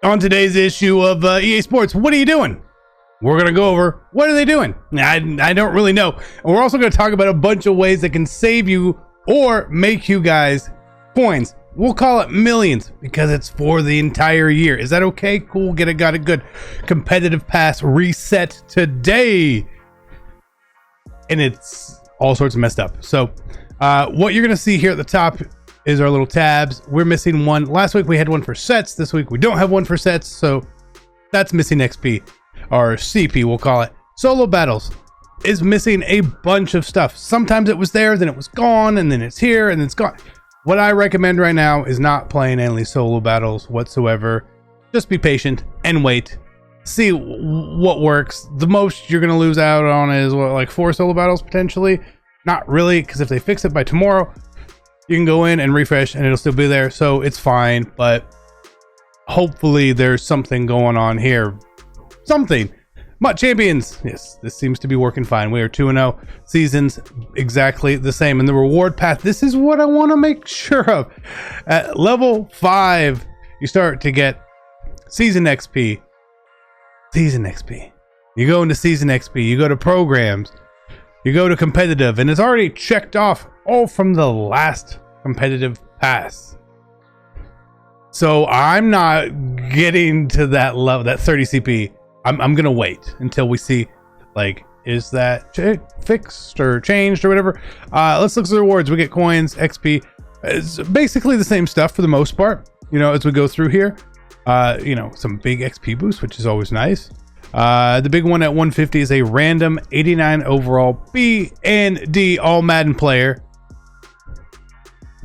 On today's issue of EA Sports, what are you doing? We're going to go over what are they doing? I don't really know. And we're also going to talk about a bunch of ways that can save you or make you guys coins. We'll call it millions because it's for the entire year. Is that okay? Cool. Got a good competitive pass reset today. And it's all sorts of messed up. So what you're going to see here at the top is our little tabs. We're missing one. Last week we had one for sets. This week we don't have one for sets. So that's missing XP or CP, we'll call it. Solo battles is missing a bunch of stuff. Sometimes it was there, then it was gone, and then it's here, and it's gone. What I recommend right now is not playing any solo battles whatsoever. Just be patient and wait. See what works. The most you're going to lose out on is what, like 4 solo battles potentially? Not really, because if they fix it by tomorrow, you can go in and refresh and it'll still be there. So it's fine, but hopefully there's something going on here. Something. MUT Champions. Yes, this seems to be working fine. We are 2-0. Seasons exactly the same. And the reward path, this is what I want to make sure of. At level 5, you start to get season XP. Season XP. You go into season XP. You go to programs. You go to competitive. And it's already checked off all from the last competitive pass. So I'm not getting to that level, that 30 CP. I'm gonna wait until we see, like, is that fixed or changed or whatever. Let's look at the rewards. We get coins, XP. It's basically the same stuff for the most part, you know, as we go through here. You know, some big XP boost, which is always nice. The big one at 150 is a random 89 overall B and D all Madden player.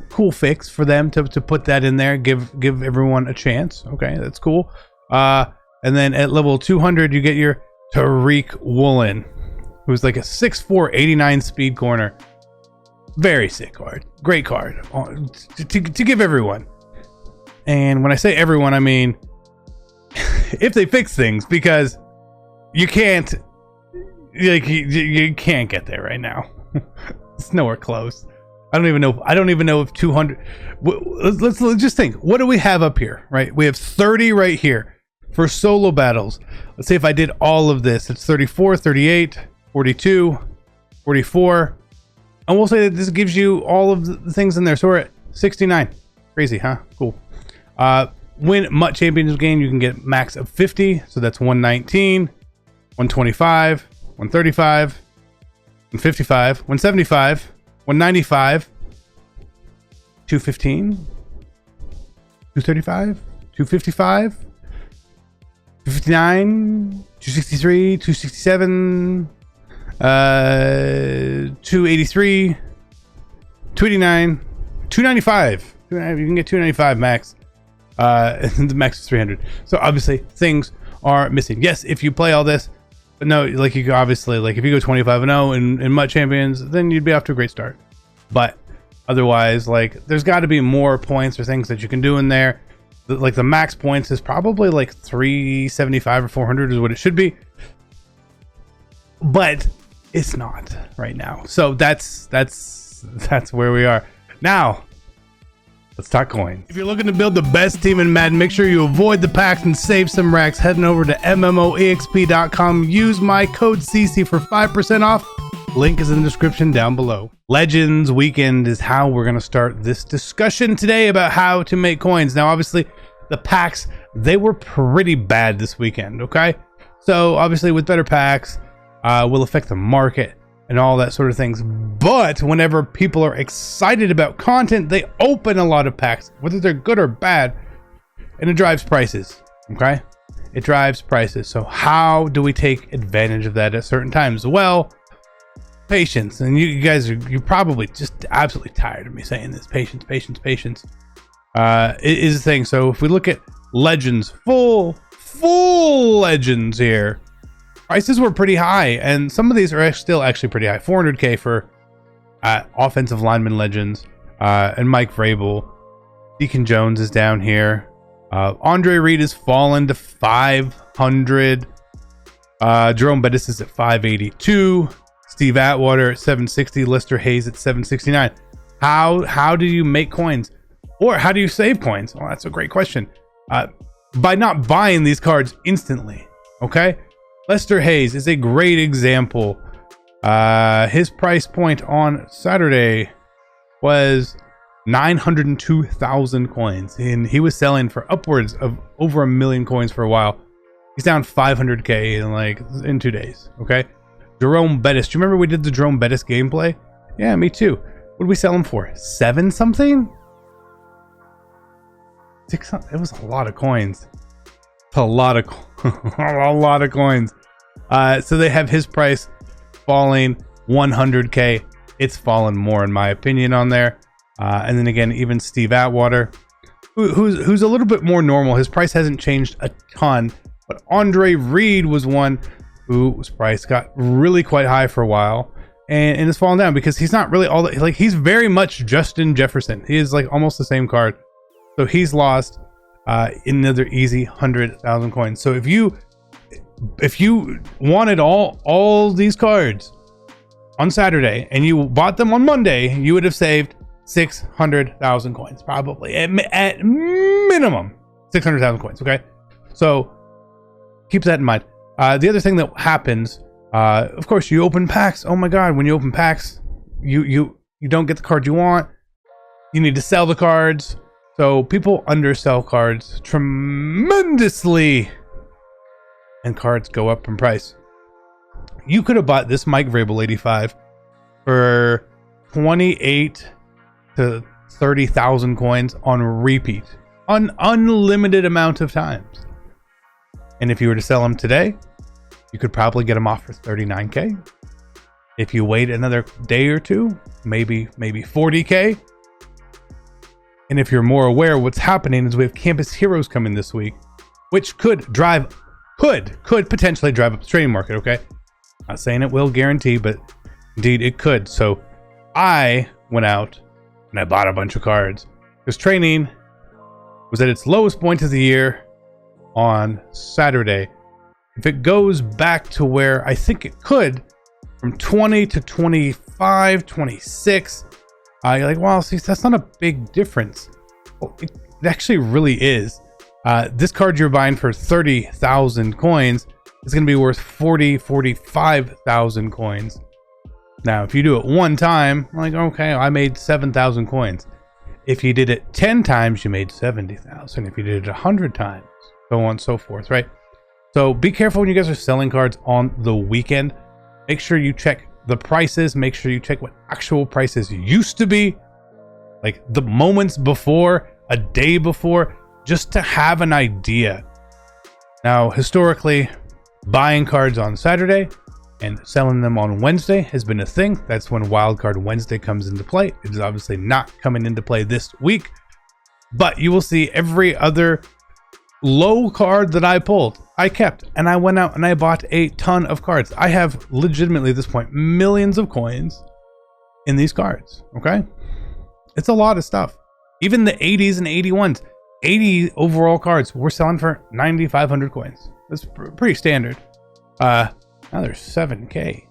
Cool fix for them to put that in there, give everyone a chance. Okay, that's cool. And then at level 200 you get your Tariq Woolen, who's like a 6'4", 89 speed corner. Very sick card, great card to give everyone. And when I say everyone, I mean if they fix things, because you can't, like, you can't get there right now. It's nowhere close. I don't even know if 200. Let's just think. What do we have up here? Right, we have 30 right here for solo battles. Let's say if I did all of this, it's 34, 38, 42, 44, and we'll say that this gives you all of the things in there. So we're at 69. Crazy, huh? Cool. Win MUT Champions game, you can get max of 50. So that's 119, 125, 135, 155, 175. 195, 215, 235, 255, 259, 263, 267, 283, 289, 295. You can get 295 max. The max is 300. So obviously things are missing. Yes, if you play all this. But no, like, you obviously, like, if you go 25-0 in MUT Champions, then you'd be off to a great start. But otherwise, like, there's got to be more points or things that you can do in there. Like, the max points is probably like 375 or 400 is what it should be. But it's not right now. So that's where we are. Now, let's talk coins. If you're looking to build the best team in Madden, make sure you avoid the packs and save some racks. Heading over to MMOEXP.com. Use my code CC for 5% off. Link is in the description down below. Legends Weekend is how we're going to start this discussion today about how to make coins. Now, obviously, the packs, they were pretty bad this weekend, okay? So, obviously, with better packs, will affect the market and all that sort of things. But whenever people are excited about content, they open a lot of packs, whether they're good or bad, and it drives prices. Okay, it drives prices. So how do we take advantage of that at certain times? Well, patience. And you guys you're probably just absolutely tired of me saying this. Patience is the thing. So if we look at legends, full legends here, prices were pretty high, and some of these are still actually pretty high. 400k for offensive lineman legends, and Mike Vrabel. Deacon Jones is down here. Andre Reed has fallen to 500. Jerome Bettis is at 582. Steve Atwater at 760. Lister Hayes at 769. How do you make coins, or how do you save coins? Well, that's a great question. by not buying these cards instantly. Okay, Lester Hayes is a great example. His price point on Saturday was 902,000 coins, and he was selling for upwards of over 1 million coins for a while. He's down 500k in 2 days. Okay, Jerome Bettis. Do you remember we did the Jerome Bettis gameplay? Yeah, me too. What did we sell him for? 7 something? 600. It was a lot of coins. A lot of a lot of coins. So they have his price falling 100k. It's fallen more in my opinion on there. And then again, even Steve Atwater, who's a little bit more normal. His price hasn't changed a ton, but Andre Reed was one whose price got really quite high for a while, and it's fallen down because he's not really all that, like, he's very much Justin Jefferson. He is like almost the same card, so he's lost another easy 100,000 coins. So if you wanted all these cards on Saturday and you bought them on Monday, you would have saved 600,000 coins, probably at minimum 600,000 coins. Okay, so keep that in mind. The other thing that happens, of course, you open packs. Oh my god, when you open packs, you don't get the card you want. You need to sell the cards. So people undersell cards tremendously, and cards go up in price. You could have bought this Mike Vrabel 85 for 28 to 30,000 coins on repeat, on unlimited amount of times. And if you were to sell them today, you could probably get them off for 39k. If you wait another day or two, maybe 40k. And if you're more aware of what's happening, is we have Campus Heroes coming this week, which could potentially drive up the trading market. Okay, not saying it will guarantee, but indeed it could. So I went out and I bought a bunch of cards because training was at its lowest point of the year on Saturday. If it goes back to where I think it could, from 20 to 25, 26, you're like, well, see, that's not a big difference. Well, it actually really is. This card you're buying for 30,000 coins is going to be worth 45,000 coins. Now, if you do it one time, like, okay, I made 7,000 coins. If you did it 10 times, you made 70,000. If you did it 100 times, so on and so forth, right? So be careful when you guys are selling cards on the weekend. Make sure you check the prices. Make sure you check what actual prices used to be, like the moments before, a day before, just to have an idea. Now, historically, buying cards on Saturday and selling them on Wednesday has been a thing. That's when Wildcard Wednesday comes into play. It is obviously not coming into play this week, but you will see every other low card that I pulled, I kept, and I went out and I bought a ton of cards. I have legitimately at this point millions of coins in these cards. Okay, it's a lot of stuff. Even the 80s and 81s, 80 overall cards we're selling for 9,500 coins. That's pretty standard. Now there's 7k.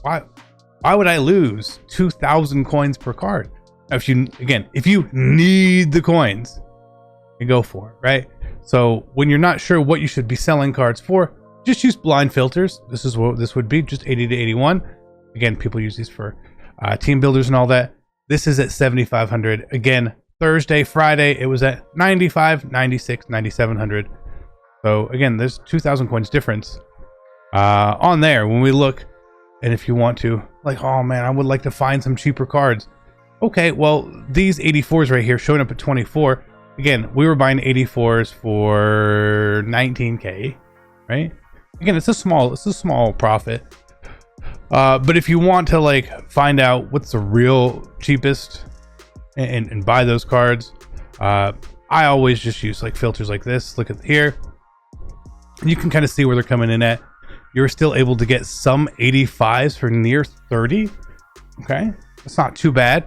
Why would I lose 2,000 coins per card? Now, if you need the coins, you go for it, right? So when you're not sure what you should be selling cards for, just use blind filters. This is what this would be, just 80 to 81. Again, people use these for team builders and all that. This is at 7,500. Again, Thursday, Friday, it was at 95, 96, 9,700. So again, there's 2,000 coins difference on there when we look. And if you want to, like, oh man, I would like to find some cheaper cards. Okay, well, these 84s right here showing up at 24. Again, we were buying 84s for 19k, right? Again, it's a small profit. But if you want to like find out what's the real cheapest and buy those cards, I always just use like filters like this. Look at here. You can kind of see where they're coming in at. You're still able to get some 85s for near 30. Okay, that's not too bad.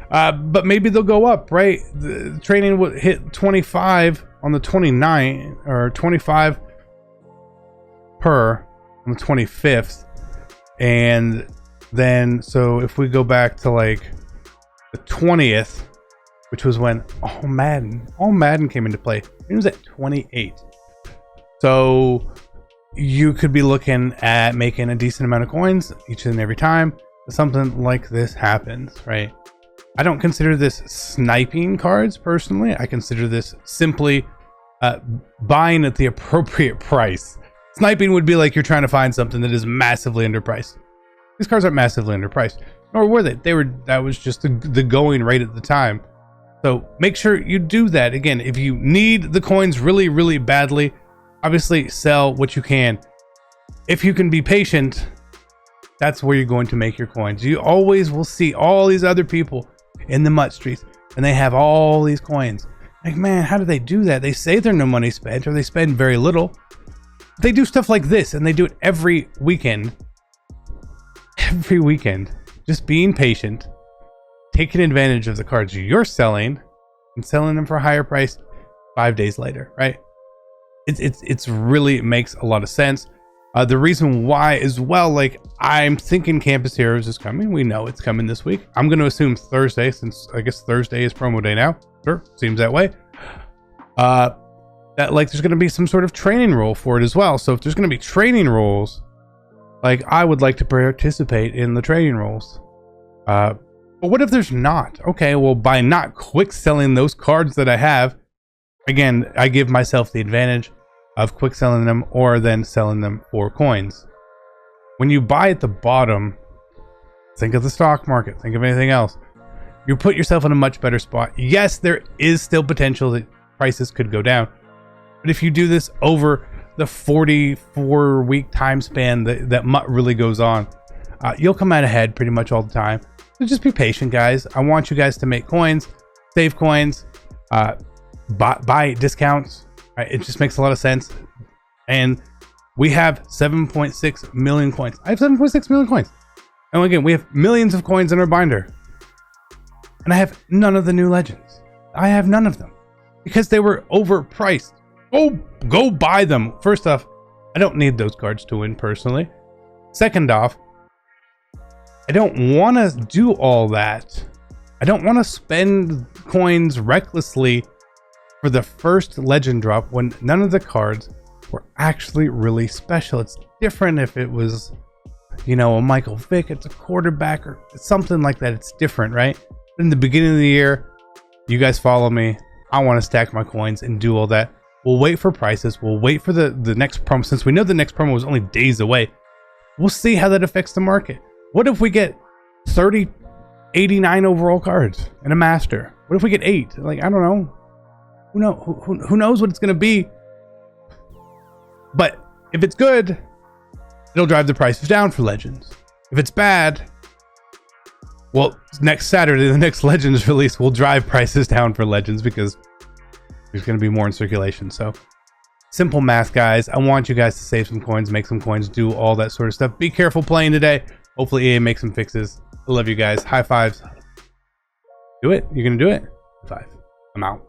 But maybe they'll go up, right? The training would hit 25 on the 29th, or 25 per on the 25th. And then, so if we go back to like the 20th, which was when all Madden came into play. It was at 28. So you could be looking at making a decent amount of coins each and every time something like this happens, right? I don't consider this sniping cards personally. I consider this simply buying at the appropriate price. Sniping would be like you're trying to find something that is massively underpriced. These cards aren't massively underpriced, nor were they. That was just the going rate at the time. So make sure you do that. Again, if you need the coins really, really badly, obviously sell what you can. If you can be patient, that's where you're going to make your coins. You always will see all these other people in the MUT streets, and they have all these coins. Like, man, how do they do that? They say they're no money spent, or they spend very little. They do stuff like this, and they do it every weekend. Every weekend. Just being patient, taking advantage of the cards you're selling, and selling them for a higher price 5 days later, right? It's really makes a lot of sense. The reason why as well, like, I'm thinking Campus Heroes is coming. We know it's coming this week. I'm going to assume Thursday, since I guess Thursday is promo day now. Sure, seems that way. That, like, there's going to be some sort of training role for it as well. So if there's going to be training roles, like, I would like to participate in the training roles. But what if there's not? Okay, well, by not quick selling those cards that I have, again, I give myself the advantage of quick selling them or then selling them for coins. When you buy at the bottom, think of the stock market, think of anything else. You put yourself in a much better spot. Yes, there is still potential that prices could go down. But if you do this over the 44-week time span that MUT really goes on, you'll come out ahead pretty much all the time. So just be patient, guys. I want you guys to make coins, save coins, buy discounts. Right? It just makes a lot of sense. And we have 7.6 million coins. I have 7.6 million coins. And again, we have millions of coins in our binder. And I have none of the new legends. I have none of them because they were overpriced. Go buy them. First off, I don't need those cards to win personally. Second off, I don't want to do all that. I don't want to spend coins recklessly for the first legend drop when none of the cards were actually really special. It's different if it was, you know, a Michael Vick, it's a quarterback or something like that. It's different, right? But in the beginning of the year, you guys follow me. I want to stack my coins and do all that. We'll wait for prices. We'll wait for the next promo. Since we know the next promo is only days away, we'll see how that affects the market. What if we get 30, 89 overall cards and a master? What if we get 8? Like, I don't know. Who knows what it's going to be? But if it's good, it'll drive the prices down for Legends. If it's bad, well, next Saturday, the next Legends release will drive prices down for Legends because there's going to be more in circulation. So simple math, guys. I want you guys to save some coins, make some coins, do all that sort of stuff. Be careful playing today. Hopefully EA makes some fixes. I love you guys. High fives. Do it. You're going to do it. 5. I'm out.